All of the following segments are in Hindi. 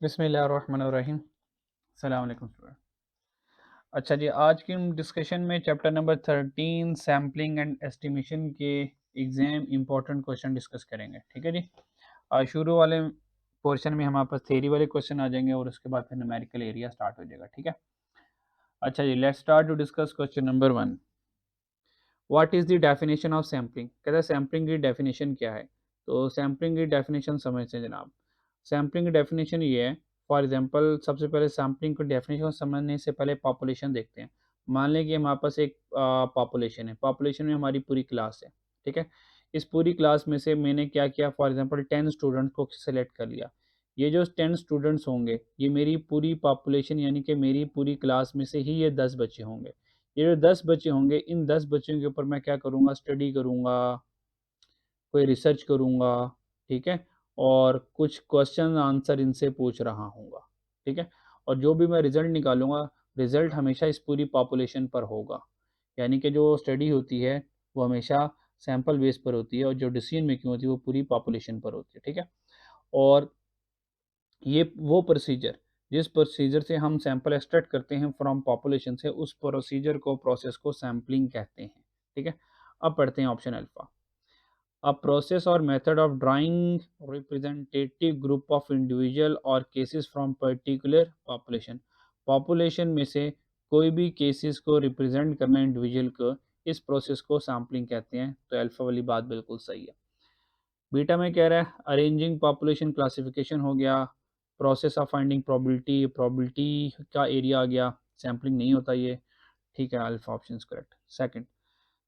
बिस्मिल्लाहिर्रहमानिर्रहीम। अस्सलाम वालेकुम स्टूडेंट। अच्छा जी, आज की डिस्कशन में chapter number 13 sampling and estimation के एग्जाम इंपॉर्टेंट क्वेश्चन डिस्कस करेंगे। ठीक है जी। आज शुरू वाले पोर्शन में हमारे पास थ्योरी वाले क्वेश्चन आ जाएंगे और उसके बाद फिर न्यूमेरिकल एरिया स्टार्ट हो जाएगा। ठीक है। अच्छा जी, let's start to discuss question number 1। What is the definition of sampling? कहता है सैम्पलिंग की डेफिनेशन क्या है। तो सैम्पलिंग की डेफिनेशन समझते हैं जनाब। सैम्पलिंग की डेफिनेशन ये है, फॉर एग्जांपल सबसे पहले सैम्पलिंग की डेफिनेशन समझने से पहले पॉपुलेशन देखते हैं। मान लें कि हमारे पास एक पॉपुलेशन है, पॉपुलेशन में हमारी पूरी क्लास है। ठीक है। इस पूरी क्लास में से मैंने क्या किया, फॉर एग्जांपल 10 स्टूडेंट्स को सेलेक्ट कर लिया। ये जो 10 स्टूडेंट्स होंगे ये मेरी पूरी पॉपुलेशन यानी कि मेरी पूरी क्लास में से ही ये 10 बच्चे होंगे। ये जो 10 बच्चे होंगे इन 10 बच्चों के ऊपर मैं क्या करूँगा, स्टडी करूँगा, कोई रिसर्च करूँगा। ठीक है। और कुछ क्वेश्चन आंसर इनसे पूछ रहा हूँगा। ठीक है। और जो भी मैं रिज़ल्ट निकालूँगा, रिज़ल्ट हमेशा इस पूरी पॉपुलेशन पर होगा। यानी कि जो स्टडी होती है वो हमेशा सैंपल बेस पर होती है और जो डिसीजन मेकिंग होती है वो पूरी पॉपुलेशन पर होती है। ठीक है। और ये वो प्रोसीजर जिस प्रोसीजर से हम सैंपल एक्सट्रैक्ट करते हैं फ्रॉम पॉपुलेशन से, उस प्रोसीजर को प्रोसेस को सैम्पलिंग कहते हैं। ठीक है। अब पढ़ते हैं option alpha. A process or method of drawing representative group of individual or cases from particular population। Population में से कोई भी केसेस को रिप्रेजेंट करना इंडिविजुअल को, इस प्रोसेस को सैम्पलिंग कहते हैं। तो अल्फा वाली बात बिल्कुल सही है। बीटा में कह रहा है अरेंजिंग पॉपुलेशन क्लासिफिकेशन हो गया, process of finding probability, probability का एरिया आ गया, सैम्पलिंग नहीं होता ये। ठीक है, alpha option correct. Second,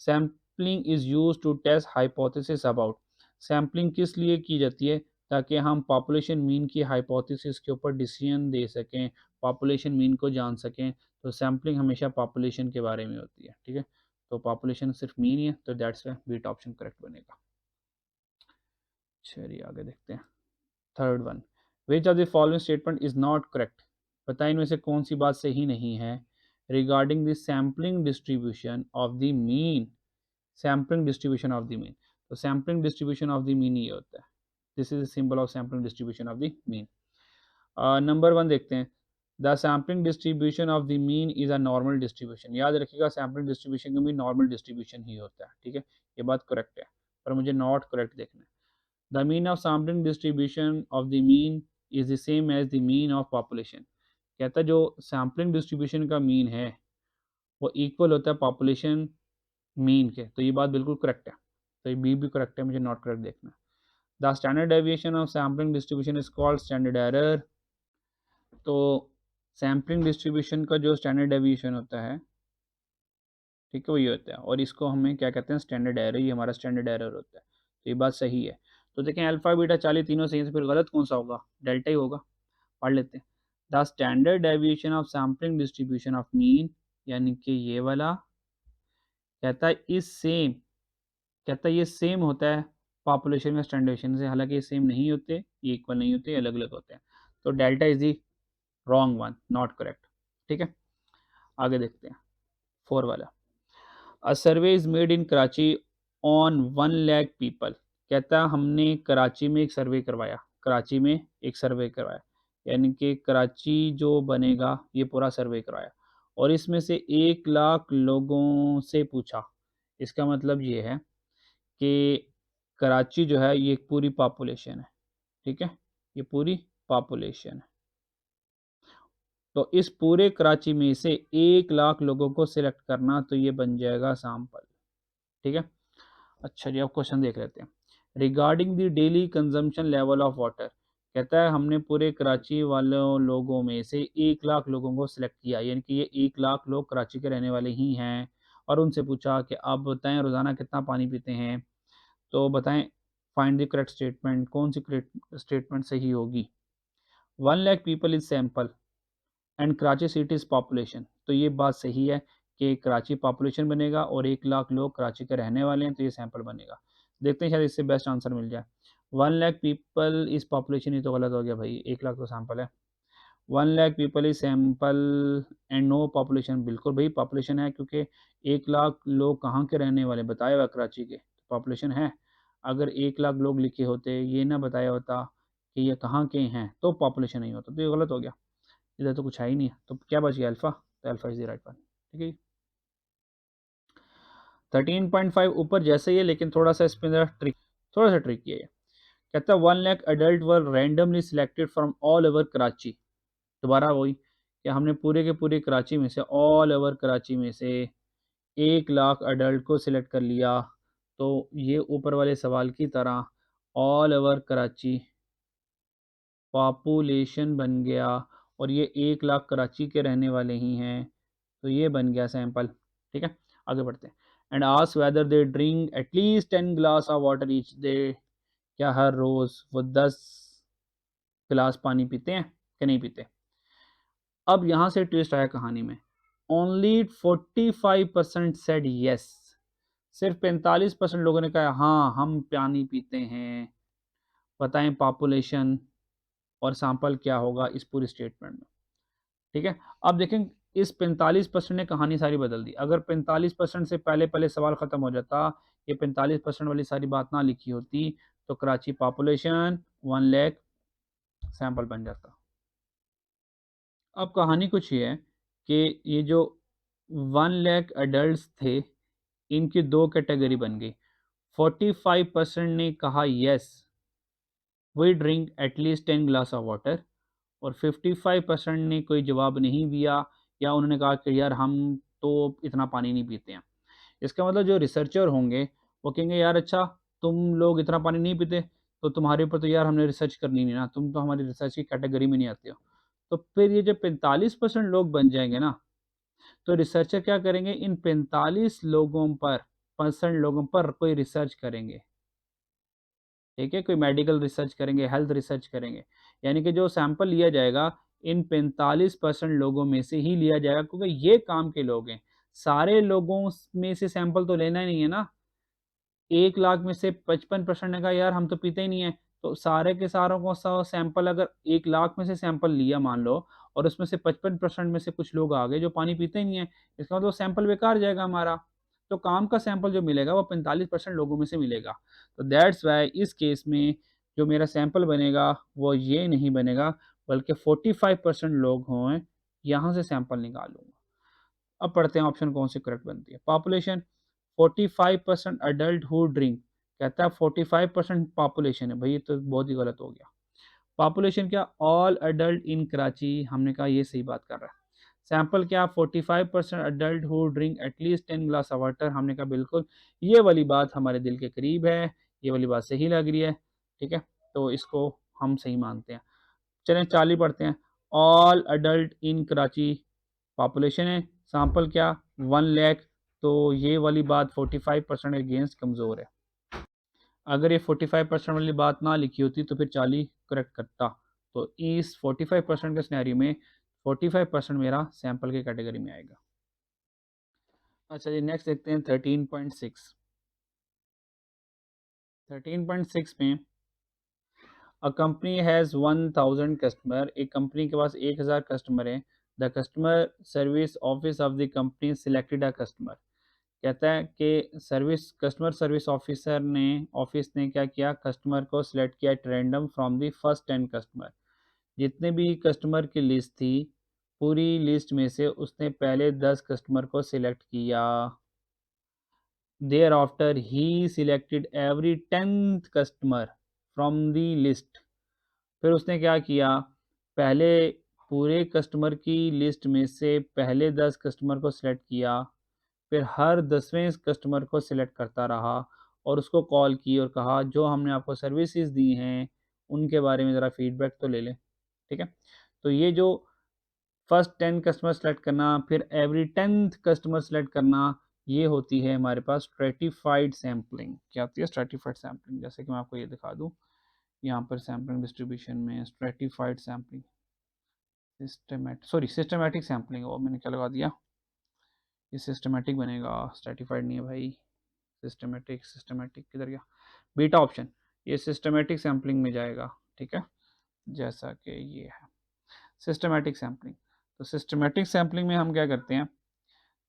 sampling is use to test hypothesis about. Sampling किस लिए की जाती है, ताकि हम पॉपुलेशन मीन की हाइपोथेसिस के ऊपर डिसीजन दे सकें, पॉपुलेशन मीन को जान सकें। तो सैम्पलिंग हमेशा पॉपुलेशन के बारे में होती है। ठीक है। तो पॉपुलेशन सिर्फ मीन ही है, तो that's why beta option correct बनेगा। चलिए आगे देखते हैं। Third one, which of the following statement is not correct? बताएं इनमें से कौन सी बात सही नहीं है। Regarding the sampling distribution of the mean, sampling distribution of the mean. तो sampling distribution of the mean ये होता है, this is symbol of sampling distribution of the mean. Number one देखते हैं, the sampling distribution of the mean is a normal distribution. याद रखिएगा सैम्पलिंग डिस्ट्रीब्यूशन का भी नॉर्मल डिस्ट्रीब्यूशन ही होता है। ठीक है। ये बात करेक्ट है, पर मुझे नॉट करेक्ट देखना है। The mean of sampling distribution of the mean is the same as the mean of population। कहता है जो सैम्पलिंग डिस्ट्रीब्यूशन का मीन है वो इक्वल होता है पॉपुलेशन मीन के। तो ये बात बिल्कुल करेक्ट है, तो ये बी भी करेक्ट है, मुझे नॉट करेक्ट देखना है। The standard deviation of sampling distribution is called standard error. तो सैम्पलिंग डिस्ट्रीब्यूशन का जो स्टैंडर्ड डेविएशन होता है, ठीक है, वही होता है और इसको हमें क्या कहते हैं, स्टैंडर्ड एरर। ये हमारा स्टैंडर्ड एरर होता है। तो ये बात सही है। तो देखें अल्फा बीटा चार्ली तीनों सही है, तो फिर गलत कौन सा होगा, डेल्टा ही होगा। पढ़ लेते हैं। The standard deviation of sampling distribution of mean, यानी कि ये वाला कहता है इस सेम, कहता है ये सेम होता है पॉपुलेशन का स्टैंडर्ड डेविएशन से। हालांकि ये सेम नहीं होते, ये इक्वल नहीं होते, अलग अलग होते हैं। तो delta is the wrong one, not correct. ठीक है। आगे देखते हैं फोर वाला। A survey is made in Karachi on 1 lakh people. कहता है हमने कराची में एक सर्वे करवाया, कराची में एक सर्वे करवाया, यानी कि कराची जो बनेगा ये पूरा सर्वे करवाया और इसमें से 1 लाख लोगों से पूछा। इसका मतलब ये है कि कराची जो है ये एक पूरी पॉपुलेशन है। ठीक है। ये पूरी पॉपुलेशन है। तो इस पूरे कराची में से 1 लाख लोगों को सिलेक्ट करना, तो ये बन जाएगा सैंपल। ठीक है। अच्छा जी, अब क्वेश्चन देख लेते हैं। Regarding the daily consumption level of water. कहता है हमने पूरे कराची वालों लोगों में से 1 लाख लोगों को सिलेक्ट किया, यानी कि ये 1 लाख लोग कराची के रहने वाले ही हैं, और उनसे पूछा कि आप बताएं रोज़ाना कितना पानी पीते हैं। तो बताएं फाइंड द करेक्ट स्टेटमेंट, कौन सी करेक्ट स्टेटमेंट सही होगी। 1 lakh people is sample and Karachi city is population. तो ये बात सही है कि कराची पॉपुलेशन बनेगा और 1 लाख लोग कराची के रहने वाले हैं, तो ये सैंपल बनेगा। देखते हैं शायद इससे बेस्ट आंसर मिल जाए। 1 लाख पीपल इज़ पॉपुलेशन, ये तो गलत हो गया भाई, 1 लाख तो सैंपल है। 1 lakh people is sample and no population. बिल्कुल भाई पॉपुलेशन है, क्योंकि 1 लाख लोग कहाँ के रहने वाले बताया हुआ कराची के, पॉपुलेशन है। अगर 1 लाख लोग लिखे होते, ये ना बताया होता कि ये कहाँ के हैं तो पॉपुलेशन नहीं होता, तो ये गलत हो गया, इधर तो कुछ है ही नहीं है, तो क्या बच गया अल्फा, तो alpha is the right one. ठीक है, 13.5 ऊपर जैसे ही है, लेकिन थोड़ा सा इसमें ट्रिक, थोड़ा सा ट्रिक है ये। कहता है 1 lakh adult were randomly selected from all over Karachi. दोबारा वही कि हमने पूरे के पूरे कराची में से, ऑल ओवर कराची में से 1 लाख अडल्ट को सिलेक्ट कर लिया, तो ये ऊपर वाले सवाल की तरह ऑल ओवर कराची पॉपुलेशन बन गया, और ये 1 लाख कराची के रहने वाले ही हैं, तो ये बन गया सैंपल। ठीक है, आगे बढ़ते हैं। And ask whether they drink at least 10 glass of water each day. क्या हर रोज़ वो 10 गिलास पानी पीते हैं कि नहीं पीते। अब यहाँ से ट्विस्ट आया कहानी में। Only 45% said yes. सिर्फ 45% लोगों ने कहा हाँ हम पानी पीते हैं। बताएं पॉपुलेशन और सैंपल क्या होगा इस पूरी स्टेटमेंट में। ठीक है, अब देखें इस 45% ने कहानी सारी बदल दी। अगर 45% से पहले पहले सवाल ख़त्म हो जाता, ये 45% वाली सारी बात ना लिखी होती, तो कराची पॉपुलेशन 1 लाख सैंपल बन जाता। अब कहानी कुछ ये है कि ये जो 1 लाख अडल्ट थे, इनकी दो कैटेगरी बन गई। 45% ने कहा yes we drink at least 10 glass of water, और 55% ने कोई जवाब नहीं दिया, या उन्होंने कहा कि यार हम तो इतना पानी नहीं पीते हैं। इसका मतलब जो रिसर्चर होंगे वो कहेंगे यार अच्छा तुम लोग इतना पानी नहीं पीते, तो तुम्हारे ऊपर तो यार हमने रिसर्च करनी नहीं ना, तुम तो हमारी रिसर्च की कैटेगरी में नहीं आते हो। तो फिर ये जब 45% लोग बन जाएंगे ना, तो रिसर्चर क्या करेंगे, इन 45 लोगों पर कोई रिसर्च करेंगे। ठीक है, कोई मेडिकल रिसर्च करेंगे, हेल्थ रिसर्च करेंगे, यानी कि जो सैंपल लिया जाएगा इन 45% लोगों में से ही लिया जाएगा, क्योंकि ये काम के लोग हैं। सारे लोगों में से सैंपल तो लेना ही नहीं है ना। 1 लाख में से 55% ने कहा यार हम तो पीते ही नहीं है, तो सारे के सारों को सैंपल, अगर 1 लाख में से सैंपल लिया मान लो, और उसमें से 55% में से कुछ लोग आ गए जो पानी पीते ही नहीं है, इसका मतलब सैंपल बेकार जाएगा हमारा। तो काम का सैंपल जो मिलेगा वो 45% लोगों में से मिलेगा। तो दैट्स वाई इस केस में जो मेरा सैंपल बनेगा वो ये नहीं बनेगा, बल्कि 45% लोग हों, यहाँ से सैंपल निकालूंगा। अब पढ़ते हैं ऑप्शन कौन सी करेक्ट बनती है। पॉपुलेशन 45% अडल्ट हु ड्रिंक, कहता है 45% पॉपुलेशन है, भाई ये तो बहुत ही गलत हो गया। पॉपुलेशन क्या, ऑल अडल्ट इन कराची, हमने कहा ये सही बात कर रहा है। सैंपल क्या, 45% adult who drink at least 10 glass of water, हमने कहा बिल्कुल ये वाली बात हमारे दिल के करीब है, ये वाली बात सही लग रही है। ठीक है, तो इसको हम सही मानते हैं। चलें 40 पढ़ते हैं। ऑल अडल्ट इन कराची पॉपुलेशन है, सैंपल क्या 1 लाख, तो ये वाली बात 45% अगेंस्ट कमज़ोर है। अगर ये 45% वाली बात ना लिखी होती तो फिर 40 करेक्ट करता। तो इस 45% के सिनेरियो में 45% मेरा सैंपल के कैटेगरी में आएगा। अच्छा जी, नेक्स्ट देखते हैं 13.6। 13.6 में अ कंपनी हैज़ 1000 कस्टमर, एक कंपनी के पास 1000 कस्टमर हैं। The customer service office of the company selected a customer. कहता है कि कस्टमर सर्विस ऑफिस ने क्या किया, कस्टमर को सिलेक्ट किया at random from the first 10 customer. जितने भी कस्टमर की लिस्ट थी, पूरी लिस्ट में से उसने पहले 10 कस्टमर को सिलेक्ट किया। Thereafter he selected every 10th customer from the list. फिर उसने क्या किया, पहले पूरे कस्टमर की लिस्ट में से पहले 10 कस्टमर को सिलेक्ट किया, फिर हर 10वें कस्टमर को सिलेक्ट करता रहा, और उसको कॉल की और कहा जो हमने आपको सर्विसेज दी हैं उनके बारे में ज़रा फीडबैक तो ले लें। ठीक है, तो ये जो फर्स्ट 10 कस्टमर सेलेक्ट करना, फिर एवरी 10th कस्टमर सेलेक्ट करना, ये होती है हमारे पास स्ट्रेटिफाइड सैम्पलिंग। क्या होती है स्ट्रेटिफाइड सैम्पलिंग, जैसे कि मैं आपको ये दिखा दूँ यहाँ पर सैम्पलिंग डिस्ट्रीब्यूशन में स्ट्रेटिफाइड सैम्पलिंग, सिस्टमेटिक सैम्पलिंग, वो मैंने क्या लगा दिया, ये सिस्टमेटिक बनेगा, स्ट्रेटिफाइड नहीं है भाई। सिस्टमेटिक, सिस्टमेटिक किधर गया, बीटा ऑप्शन, ये सिस्टमेटिक सैम्पलिंग में जाएगा। ठीक है, जैसा कि ये है सिस्टमेटिक सैम्पलिंग। तो सिस्टमेटिक सैम्पलिंग में हम क्या करते हैं,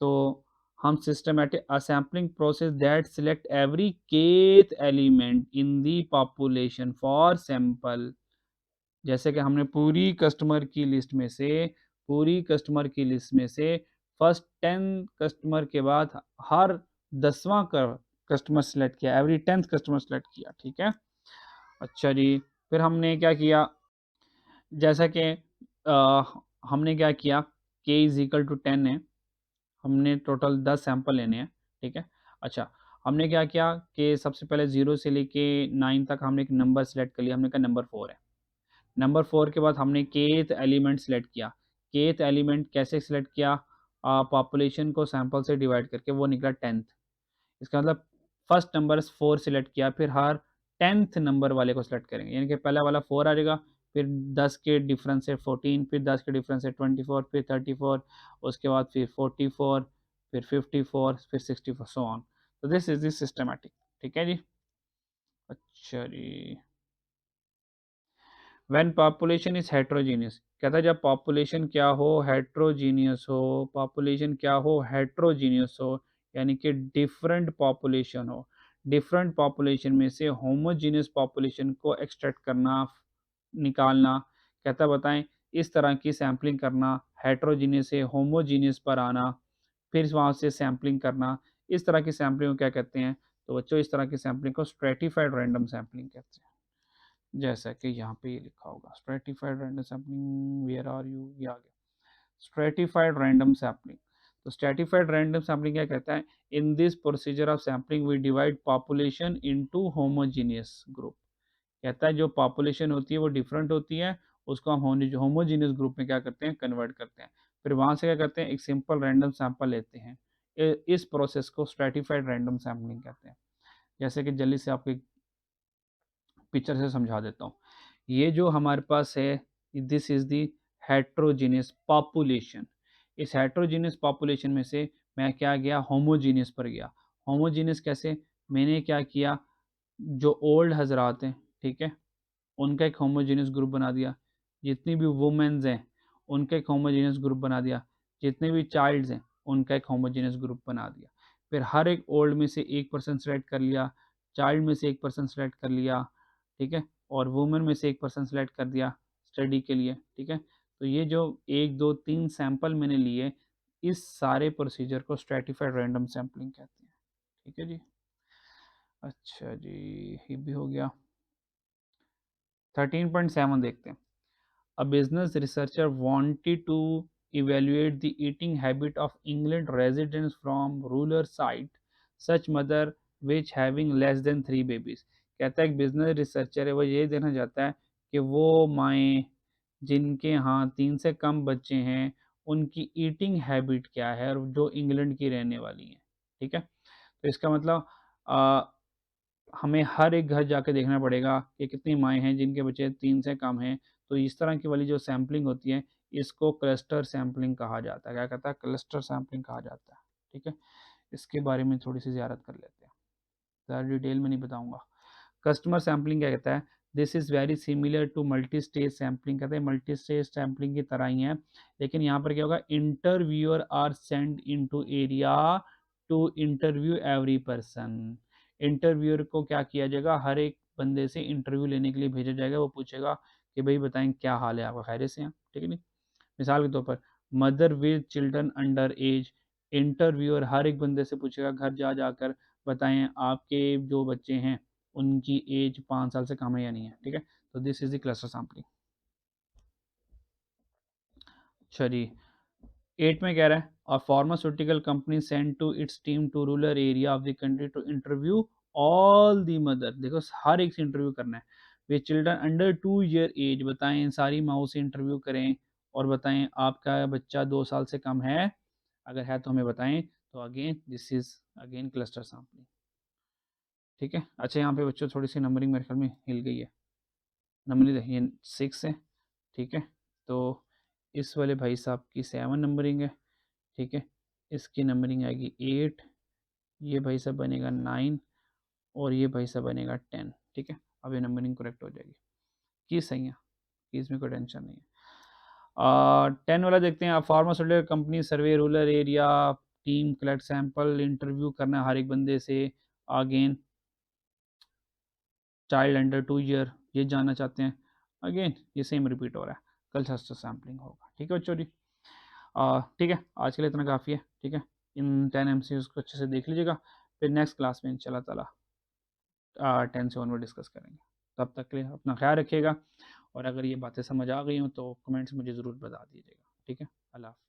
तो हम systematic a sampling process that select every kth element in the population for sample. जैसे कि हमने पूरी कस्टमर की लिस्ट में से फर्स्ट 10 कस्टमर के बाद हर 10वां कस्टमर सेलेक्ट किया, एवरी 10th कस्टमर सेलेक्ट किया, ठीक है। अच्छा जी, फिर हमने क्या किया, जैसा कि हमने क्या किया, k इज इक्वल टू 10 है, हमने टोटल 10 सैंपल लेने हैं, ठीक है। अच्छा, हमने क्या किया कि सबसे पहले 0 से लेके 9 तक हमने एक नंबर सेलेक्ट कर लिया, हमने कहा नंबर 4 है। नंबर 4 के बाद हमने kth एलिमेंट सेलेक्ट किया। kth एलिमेंट कैसे सेलेक्ट किया, पॉपुलेशन को सैंपल से डिवाइड करके, वो निकला 10th। इसका मतलब फर्स्ट नंबर 4 सिलेक्ट किया, फिर हर 10th नंबर वाले को सिलेक्ट करेंगे, यानी कि पहला वाला 4 आ जाएगा, फिर 10 के डिफरेंस से 14, फिर 10 के डिफरेंस से 24, फिर 34, उसके बाद फिर 44, फिर 54, फिर 64, सो ऑन। तो दिस इज दिस सिस्टमैटिक, ठीक है जी। अच्छा जी, व्हेन पॉपुलेशन इज हेट्रोजीनियस, कहता है जब पॉपुलेशन क्या हो, हेट्रोजीनियस हो, पॉपुलेशन क्या हो, हेट्रोजीनियस हो, यानी कि डिफरेंट पॉपुलेशन हो, डिफरेंट पॉपुलेशन में से होमोजीनियस पॉपुलेशन को एक्सट्रैक्ट करना, निकालना। कहता बताएं इस तरह की सैम्पलिंग करना, हेट्रोजीनियस से होमोजीनियस पर आना, फिर वहाँ से सैम्पलिंग करना, इस तरह की सैम्पलिंग को क्या कहते हैं, तो बच्चों इस तरह की सैम्पलिंग को स्ट्रेटिफाइड रैंडम सैम्पलिंग कहते हैं। जैसा कि यहाँ पे ये लिखा होगा, stratified random sampling, where are you, ये आ गया स्ट्रेटिफाइड रैंडम सैम्पलिंग। तो स्ट्रेटिफाइड रैंडम सैम्पलिंग क्या कहता है, in this procedure of sampling we divide population into homogeneous group. कहता है जो पॉपुलेशन होती है वो डिफरेंट होती है, उसको हम होमोजीनियस ग्रुप में क्या करते हैं, कन्वर्ट करते हैं, फिर वहाँ से क्या करते हैं, एक सिंपल रैंडम सैंपल लेते हैं। इस प्रोसेस को स्ट्रेटिफाइड रैंडम सैम्पलिंग कहते हैं। जैसे कि जल्दी से आपको पिक्चर से समझा देता हूँ। ये जो हमारे पास है, this is the heterogeneous population. इस हेट्रोजीनियस पॉपुलेशन में से मैं क्या गया, होमोजीनियस पर गया। होमोजीनियस कैसे, मैंने क्या किया, जो ओल्ड हजरात हैं, ठीक है, उनका एक होमोजीनियस ग्रुप बना दिया, जितनी भी वुमेन्स हैं उनका एक होमोजीनियस ग्रुप बना दिया, जितने भी चाइल्ड्स हैं उनका एक होमोजीनियस ग्रुप बना दिया। फिर हर एक ओल्ड में से 1% सेलेक्ट कर लिया, चाइल्ड में से 1% सेलेक्ट कर लिया, ठीक है, और वुमेन में से 1% सेलेक्ट कर दिया स्टडी के लिए, ठीक है। तो ये जो 1 2 3 सैंपल मैंने लिए, इस सारे प्रोसीजर को स्ट्रेटिफाइड रैंडम सैम्पलिंग कहते हैं, ठीक है जी। अच्छा जी, ये भी हो गया। 13.7 देखते हैं। A business researcher wanted to evaluate the eating habit of England residents from rural site, such mother which having less than 3 babies। कहता है एक बिजनेस रिसर्चर है, वो ये देखना चाहता है कि वो माएँ जिनके यहाँ 3 से कम बच्चे हैं, उनकी ईटिंग हैबिट क्या है, और जो इंग्लैंड की रहने वाली हैं, ठीक है। तो इसका मतलब हमें हर एक घर जाके देखना पड़ेगा कि कितनी माएँ हैं जिनके बच्चे 3 से कम हैं। तो इस तरह की वाली जो सैम्पलिंग होती है, इसको क्लस्टर सैम्पलिंग कहा जाता है। क्या कहता है, क्लस्टर सैम्पलिंग कहा जाता है, ठीक है। इसके बारे में थोड़ी सी ज़ियारत कर लेते हैं, ज़्यादा डिटेल में नहीं बताऊँगा। कस्टमर सैम्पलिंग क्या कहता है, this is very similar to multi stage sampling. कहते हैं मल्टी स्टेज सैम्पलिंग की तरह ही है, लेकिन यहाँ पर क्या होगा, interviewer are send into area to interview every person. Interviewer को क्या किया जाएगा, हर एक बंदे से इंटरव्यू लेने के लिए भेजा जाएगा। वो पूछेगा कि भाई बताएं क्या हाल है आपका, खैरियत से हैं, ठीक है नहीं। मिसाल के तौर पर mother with children under age, interviewer हर एक बंदे से पूछेगा घर जा जाकर, बताएं आपके जो बच्चे हैं उनकी एज 5 साल से कम है या नहीं है, ठीक है। तो this is the cluster sampling. अच्छा जी, 8 में कह रहा है a pharmaceutical company send to its team to rural area of the country to interview all the mother. देखो हर एक से इंटरव्यू करना है। वे चिल्ड्रन अंडर 2 ईयर एज, बताएं सारी माओ से इंटरव्यू करें, और बताएं आपका बच्चा 2 साल से कम है, अगर है तो हमें बताएं। तो again this is again cluster sampling, ठीक है। अच्छा, यहाँ पे बच्चों थोड़ी सी नंबरिंग मेरे ख्याल में हिल गई है, नंबरिंग देखिए 6 है, ठीक है। तो इस वाले भाई साहब की 7 नंबरिंग है, ठीक है। इसकी नंबरिंग आएगी 8, ये भाई साहब बनेगा 9, और ये भाई साहब बनेगा 10, ठीक है। अब ये नंबरिंग करेक्ट हो जाएगी, की सही है, की इसमें कोई टेंशन नहीं है। 10 वाला देखते हैं। Pharmaceutical company survey rural area, team collect sample, interview करना है हर एक बंदे से। अगेन चाइल्ड अंडर 2 ईयर, ये जानना चाहते हैं। अगेन ये सेम रिपीट हो रहा है, कल सस्ता सैम्पलिंग होगा। ठीक है बच्चों जी, ठीक है आज के लिए इतना काफ़ी है। ठीक है, इन 10 MCQs को अच्छे से देख लीजिएगा, फिर नेक्स्ट क्लास में इंशाल्लाह ताला 10 से ऑनवर्ड डिस्कस करेंगे। तब तक के लिए अपना ख्याल रखिएगा, और अगर ये बातें समझ आ गई हों तो कमेंट्स मुझे ज़रूर बता दीजिएगा। ठीक है, अल्लाह हाफ़िज़।